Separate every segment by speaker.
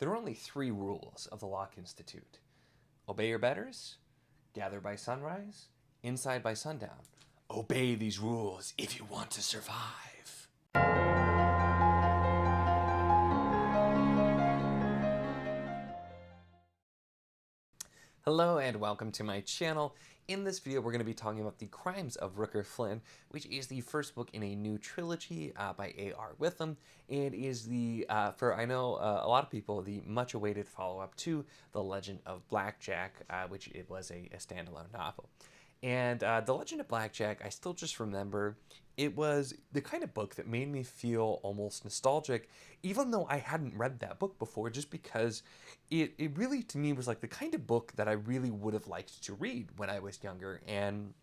Speaker 1: There are only 3 rules of the Locke Institute. Obey your betters, gather by sunrise, inside by sundown. Obey these rules if you want to survive. Hello and welcome to my channel. In this video, we're going to be talking about The Crimes of Rooker Flynn, which is the first book in a new trilogy by A.R. Witham, and is the, for I know a lot of people, the much-awaited follow-up to The Legend of Blackjack, which it was a standalone novel. And The Legend of Blackjack, I still just remember it was the kind of book that made me feel almost nostalgic, even though I hadn't read that book before, just because it really, to me, was like the kind of book that I really would have liked to read when I was younger. And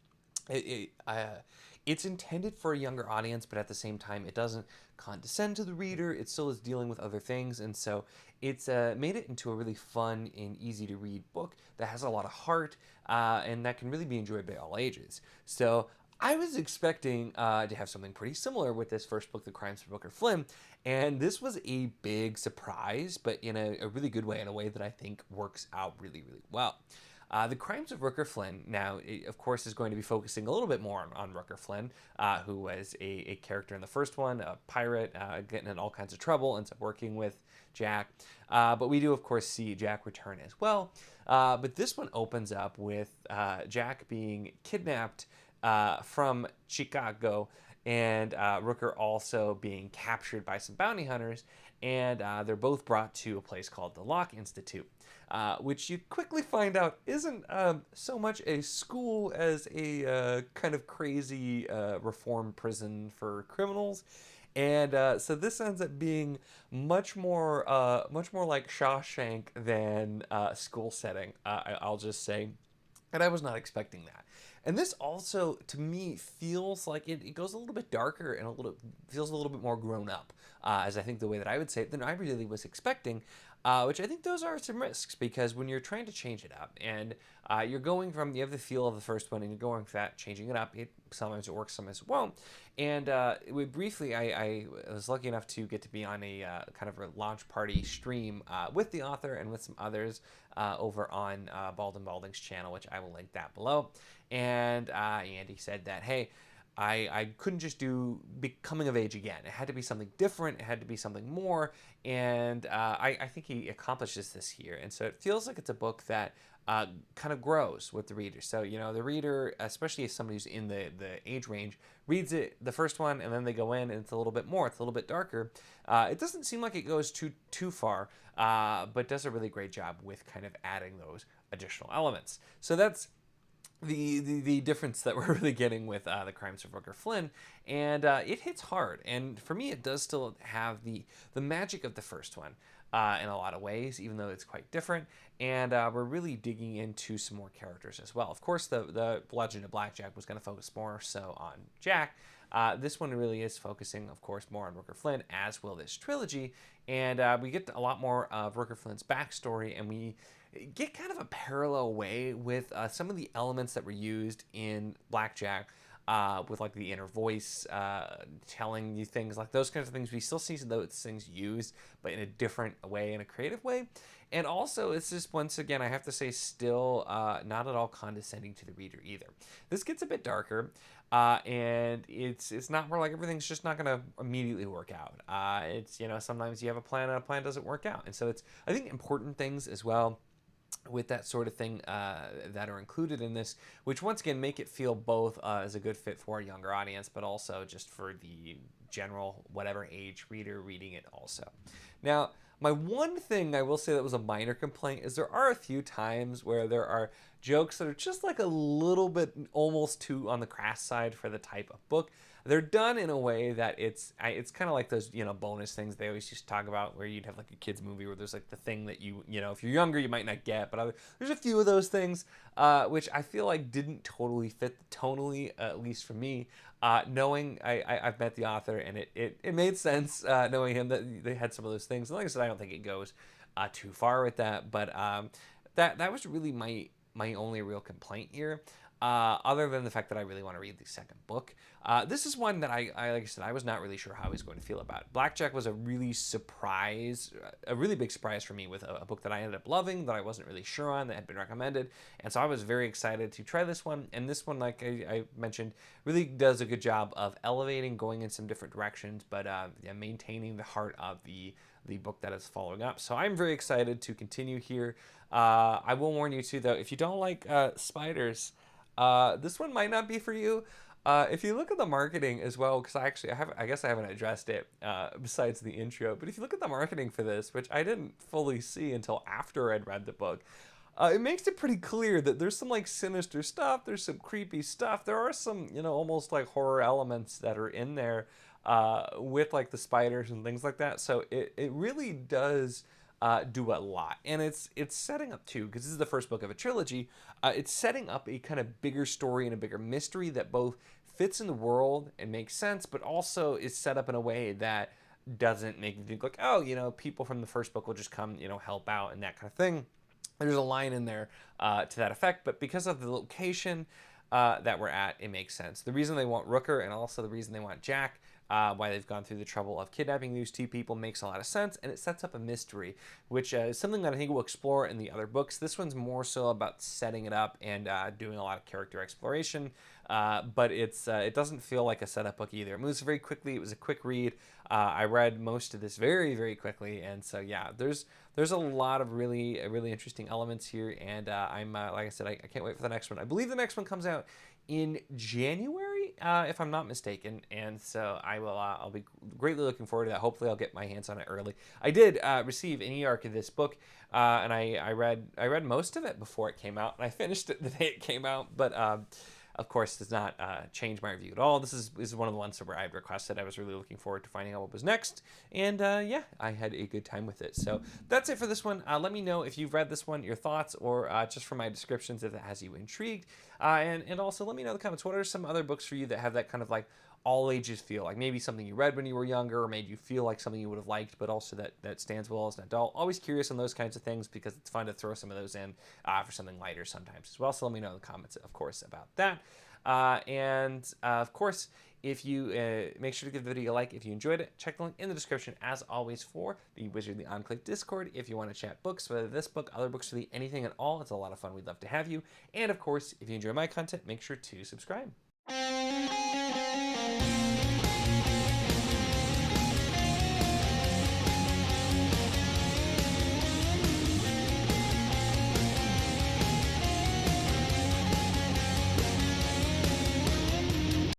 Speaker 1: it's intended for a younger audience, but at the same time, it doesn't condescend to the reader. It still is dealing with other things, and so it's made it into a really fun and easy to read book that has a lot of heart, and that can really be enjoyed by all ages. So I was expecting to have something pretty similar with this first book, The Crimes of Rooker Flynn, and this was a big surprise, but in a really good way, in a way that I think works out really, really well. The Crimes of Rooker Flynn, now, of course, is going to be focusing a little bit more on Rooker Flynn, who was a character in the first one, a pirate, getting in all kinds of trouble, ends up working with Jack. But we do, of course, see Jack return as well. But this one opens up with Jack being kidnapped from Chicago, and Rooker also being captured by some bounty hunters, and they're both brought to a place called the Locke Institute, which you quickly find out isn't so much a school as a kind of crazy reform prison for criminals. And so this ends up being much more like Shawshank than school setting, I'll just say. And I was not expecting that. And this also, to me, feels like it goes a little bit darker and feels a little bit more grown up, as I think the way that I would say it, than I really was expecting, which I think those are some risks, because when you're trying to change it up and you're going from, you have the feel of the first one and you're going for that, changing it up, sometimes it works, sometimes it won't. And briefly, I was lucky enough to get to be on a kind of a launch party stream with the author and with some others over on Bald & Balding's channel, which I will link that below. And Andy said that, hey, I couldn't just do coming of age again. It had to be something different. It had to be something more. And I think he accomplishes this here. And so it feels like it's a book that kind of grows with the reader. So, you know, the reader, especially if somebody who's in the age range, reads it, the first one, and then they go in and it's a little bit more. It's a little bit darker. It doesn't seem like it goes too far, but does a really great job with kind of adding those additional elements. So that's the difference that we're really getting with The Crimes of Rooker Flynn, and it hits hard. And for me, it does still have the magic of the first one in a lot of ways, even though it's quite different. And we're really digging into some more characters as well. Of course, the Legend of Blackjack was going to focus more so on Jack. This one really is focusing, of course, more on Rooker Flynn, as will this trilogy. And we get a lot more of Rooker Flynn's backstory, and we get kind of a parallel way with some of the elements that were used in Blackjack, with like the inner voice telling you things, like those kinds of things. We still see those things used, but in a different way, in a creative way. And also, it's just, once again, I have to say, still not at all condescending to the reader either. This gets a bit darker, and it's not where like everything's just not going to immediately work out. It's, you know, sometimes you have a plan and a plan doesn't work out. And so it's, I think, important things as well with that sort of thing that are included in this, which once again make it feel both as a good fit for a younger audience, but also just for the general whatever age reader reading it also. Now, my one thing I will say that was a minor complaint is there are a few times where there are jokes that are just like a little bit almost too on the crass side for the type of book. They're done in a way that it's kind of like those, you know, bonus things they always used to talk about, where you'd have like a kid's movie where there's like the thing that you know, if you're younger, you might not get, but there's a few of those things, which I feel like didn't totally fit tonally, at least for me. Knowing I've met the author, and it made sense, knowing him, that they had some of those things. And like I said, I don't think it goes too far with that, but that was really my only real complaint here. other than the fact that I really want to read the second book. This is one that I like I said, I was not really sure how I was going to feel about. Blackjack was a really big surprise for me with a book that I ended up loving, that I wasn't really sure on, that had been recommended. And so I was very excited to try this one. And this one, like I mentioned, really does a good job of elevating, going in some different directions, but yeah, maintaining the heart of the book that is following up. So I'm very excited to continue here. I will warn you too, though, if you don't like spiders, this one might not be for you. If you look at the marketing as well, because I guess I haven't addressed it besides the intro, but if you look at the marketing for this, which I didn't fully see until after I'd read the book, it makes it pretty clear that there's some like sinister stuff, there's some creepy stuff, there are some, almost like horror elements that are in there with like the spiders and things like that. So it really does do a lot, and it's setting up too, because this is the first book of a trilogy. It's setting up a kind of bigger story and a bigger mystery that both fits in the world and makes sense, but also is set up in a way that doesn't make you think like, oh, people from the first book will just come, help out and that kind of thing. There's a line in there to that effect, but because of the location that we're at, it makes sense. The reason they want Rooker and also the reason they want Jack, why they've gone through the trouble of kidnapping these two people, makes a lot of sense, and it sets up a mystery, which is something that I think we'll explore in the other books. This one's more so about setting it up and doing a lot of character exploration, but it doesn't feel like a setup book either. It moves very quickly. It was a quick read. I read most of this very, very quickly, and so yeah, there's a lot of really interesting elements here, and I'm like I said, I can't wait for the next one. I believe the next one comes out in January, if I'm not mistaken, and so I'll be greatly looking forward to that. Hopefully, I'll get my hands on it early. I did receive an e-arc of this book, and I read most of it before it came out, and I finished it the day it came out, but of course, does not change my review at all. This is one of the ones where I had requested. I was really looking forward to finding out what was next, and yeah, I had a good time with it. So that's it for this one. Let me know if you've read this one, your thoughts, or just from my descriptions if it has you intrigued, and also let me know in the comments, what are some other books for you that have that kind of like all ages feel, like maybe something you read when you were younger or made you feel like something you would have liked, but also that stands well as an adult. Always curious on those kinds of things because it's fun to throw some of those in for something lighter sometimes as well. So let me know in the comments, of course, about that. And of course, if you make sure to give the video a like if you enjoyed it. Check the link in the description as always for the Wizardly Enclave Discord if you want to chat books, whether this book, other books, really anything at all. It's a lot of fun. We'd love to have you. And of course, if you enjoy my content, make sure to subscribe.